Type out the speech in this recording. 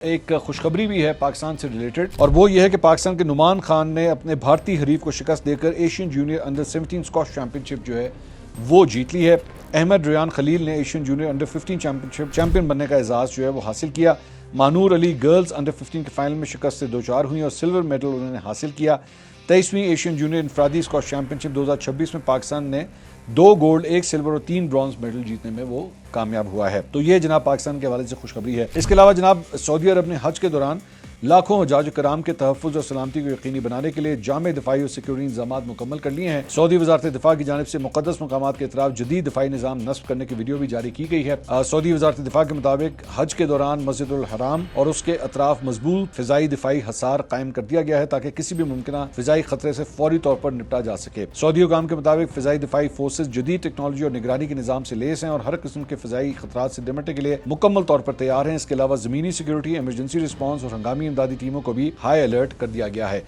ایک خوشخبری بھی ہے پاکستان سے ریلیٹڈ، اور وہ یہ ہے کہ پاکستان کے نعمان خان نے اپنے بھارتی حریف کو شکست دے کر Asian junior under 17 squash championship جو ہے وہ جیت لی ہے۔ احمد ریان خلیل نے ایشین جونیئر انڈر 15 چیمپئن بننے کا اعزاز جو ہے وہ حاصل کیا۔ مانور علی گرلز انڈر 15 کے فائنل میں شکست سے دوچار ہوئیں اور سلور میڈل انہوں نے حاصل کیا۔ 23ویں ایشین جونیئر انفرادی اسکواش چیمپئن شپ 2026 میں پاکستان نے 2 گولڈ 1 سلور اور 3 برونز میڈل جیتنے میں وہ کامیاب ہوا ہے۔ تو یہ جناب پاکستان کے حوالے سے خوشخبری ہے۔ اس کے علاوہ جناب سعودی عرب نے حج کے دوران لاکھوں حجاج کرام کے تحفظ اور سلامتی کو یقینی بنانے کے لیے جامع دفاعی اور سیکیورٹی انتظامات مکمل کر لیے ہیں۔ سعودی وزارت دفاع کی جانب سے مقدس مقامات کے اطراف جدید دفاعی نظام نصب کرنے کی ویڈیو بھی جاری کی گئی ہے۔ سعودی وزارت دفاع کے مطابق حج کے دوران مسجد الحرام اور اس کے اطراف مضبوط فضائی دفاعی حصار قائم کر دیا گیا ہے تاکہ کسی بھی ممکنہ فضائی خطرے سے فوری طور پر نپٹا جا سکے۔ سعودی حکام کے مطابق فضائی دفاعی فورسز جدید ٹیکنالوجی اور نگرانی کے نظام سے لیس ہیں اور ہر قسم کے فضائی خطرات سے نمٹنے کے لیے مکمل طور پر تیار ہیں۔ اس کے علاوہ زمینی سیکیورٹی، ایمرجنسی رسپانس اور ہنگامی امدادی ٹیموں کو بھی ہائی الرٹ کر دیا گیا ہے۔